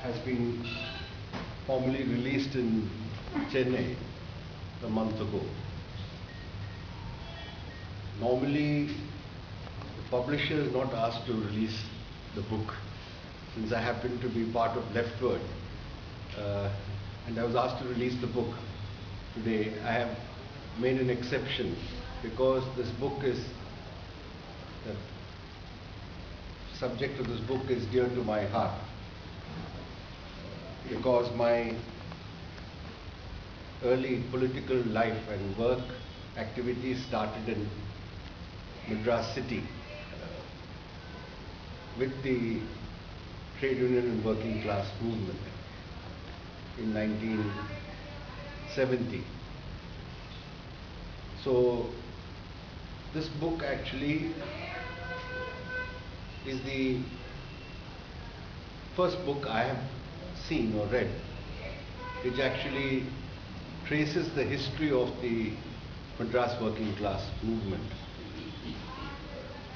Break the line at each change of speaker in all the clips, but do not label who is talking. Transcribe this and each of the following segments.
has been formally released in Chennai a month ago. Normally, the publisher is not asked to release the book. Since I happen to be part of Leftward, and I was asked to release the book today, I have made an exception because this book is, the subject of this book is dear to my heart. Because my early political life and work activities started in Madras city with the trade union and working class movement in 1970. So this book actually is the first book I have seen or read which actually traces the history of the Madras working class movement.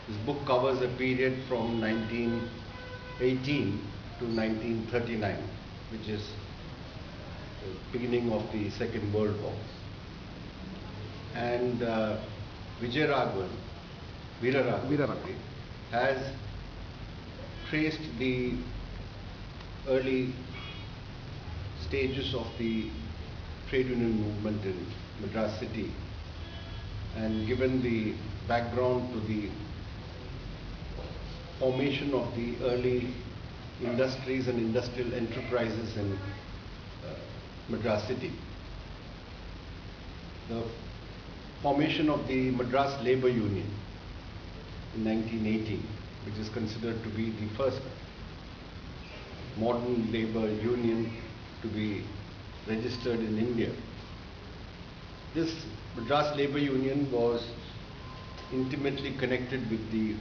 This book covers a period from 1918 to 1939, which is the beginning of the Second World War. And Vijayaraghavan, Veeraraghavan, has traced the early stages of the trade union movement in Madras city and given the background to the formation of the early industries and industrial enterprises in Madras city. The formation of the Madras Labour Union in 1918, which is considered to be the first modern labour union to be registered in India. This Madras Labour Union was intimately connected with the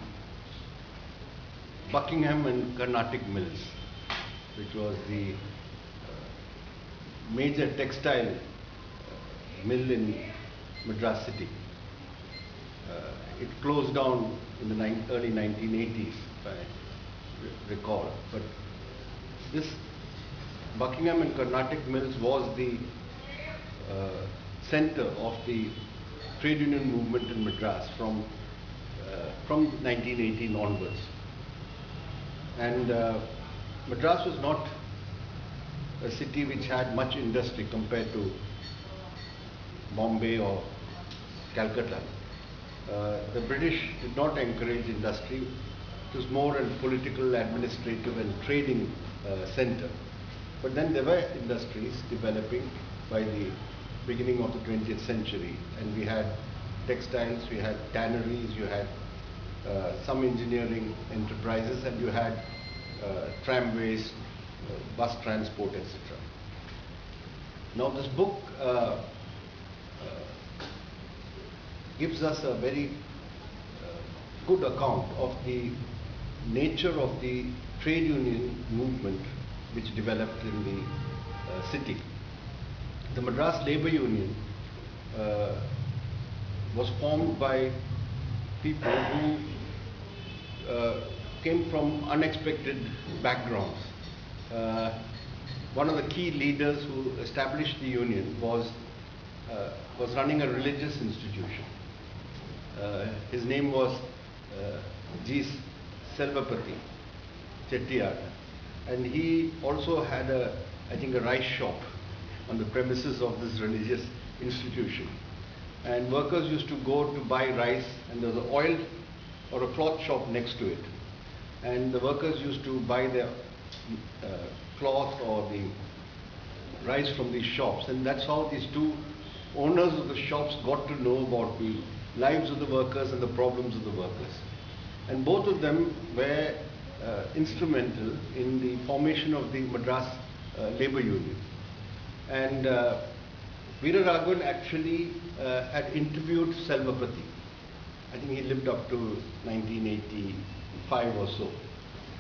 Buckingham and Carnatic Mills, which was the major textile mill in Madras city. It closed down in the early 1980s, if I recall. But this Buckingham and Carnatic Mills was the center of the trade union movement in Madras from 1918 onwards. And Madras was not a city which had much industry compared to Bombay or Calcutta. The British did not encourage industry. It was more a political, administrative and trading center. But then there were industries developing by the beginning of the 20th century, and we had textiles, we had tanneries, you had some engineering enterprises, and you had tramways, bus transport, etc. Now this book gives us a very good account of the nature of the trade union movement which developed in the city. The Madras Labour Union was formed by people who came from unexpected backgrounds. One of the key leaders who established the union was running a religious institution. His name was G. Selvapati Chettiar, and he also had I think a rice shop on the premises of this religious institution. And workers used to go to buy rice, and there was an oil or a cloth shop next to it. And the workers used to buy their cloth or the rice from these shops. And that's how these two owners of the shops got to know about the lives of the workers and the problems of the workers. And both of them were instrumental in the formation of the Madras Labour Union. And Veeraraghavan actually had interviewed Selvapati. I think he lived up to 1985 or so.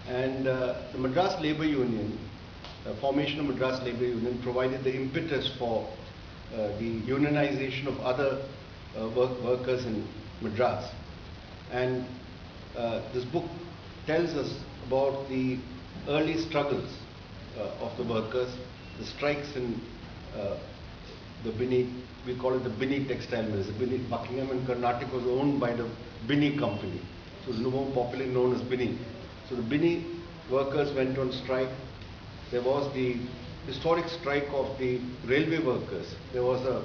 And the Madras Labour Union, the formation of Madras Labour Union provided the impetus for the unionization of other workers in Madras. And this book tells us about the early struggles of the workers. The strikes in the Binni, we call it the Binni textile mills. The Binni, Buckingham and Carnatic was owned by the Binni company. So it's more popularly known as Binni. So the Binni workers went on strike. There was the historic strike of the railway workers. There was a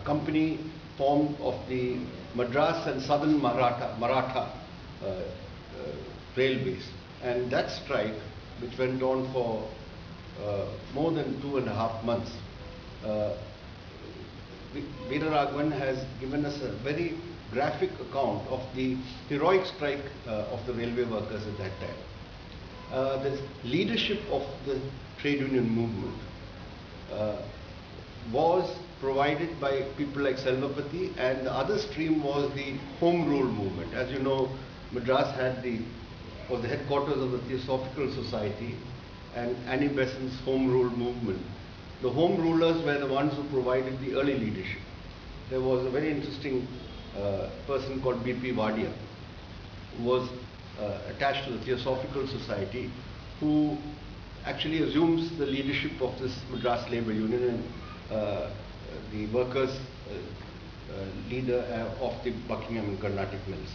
company formed of the Madras and Southern Maratha railways. And that strike, which went on for more than 2.5 months, Veeraraghavan has given us a very graphic account of the heroic strike of the railway workers at that time. The leadership of the trade union movement was provided by people like Selvapati, and the other stream was the Home Rule movement. As you know, Madras was the headquarters of the Theosophical Society and Annie Besant's Home Rule movement. The Home Rulers were the ones who provided the early leadership. There was a very interesting person called B.P. Wadia, who was attached to the Theosophical Society, who actually assumes the leadership of this Madras Labour Union and the workers' leader of the Buckingham and Carnatic mills.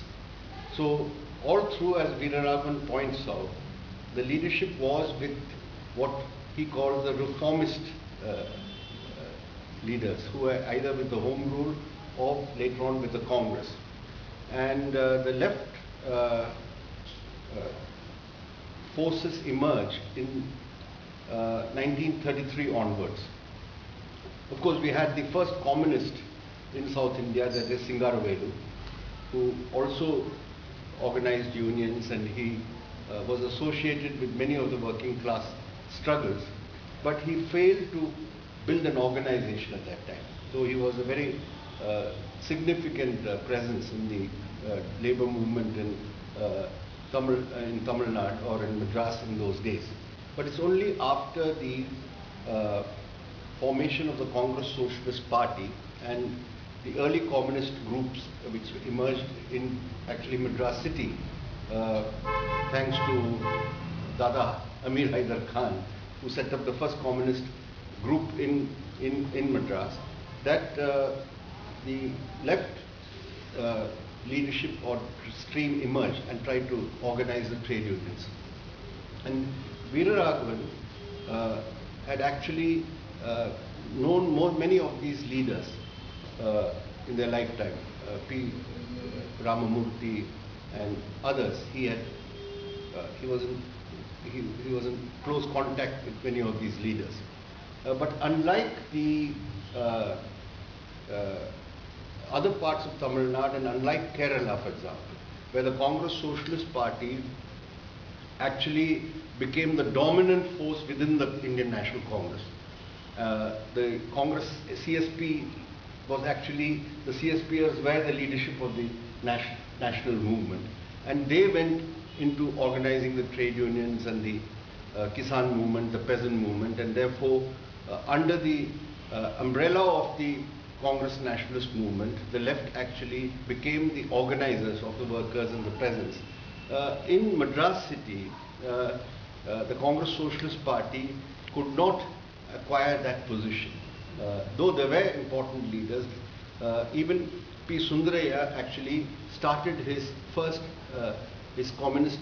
So all through, as Veeraraghavan points out, the leadership was with what he calls the reformist leaders, who were either with the Home Rule or later on with the Congress. And the left forces emerged in 1933 onwards. Of course, we had the first communist in South India, that is Singaravelu, who also organized unions, and he was associated with many of the working class struggles, but he failed to build an organization at that time. So he was a very significant presence in the labor movement in Tamil Nadu or in Madras in those days. But it's only after the formation of the Congress Socialist Party and the early communist groups which emerged in actually Madras city, thanks to Dada Amir Haider Khan, who set up the first communist group in Madras, that the left leadership or stream emerged and tried to organize the trade unions. And Veeraraghavan had actually known many of these leaders in their lifetime, P. Ramamurthy and others. He was in close contact with many of these leaders. But unlike the other parts of Tamil Nadu and unlike Kerala, for example, where the Congress Socialist Party actually became the dominant force within the Indian National Congress. The Congress CSP was actually, the CSPers were the leadership of the national movement, and they went into organizing the trade unions and the Kisan movement, the peasant movement, and therefore under the umbrella of the Congress nationalist movement, the left actually became the organizers of the workers and the peasants. In Madras city, the Congress Socialist Party could not acquire that position. Though there were important leaders, even P. Sundaraiah actually started his first his communist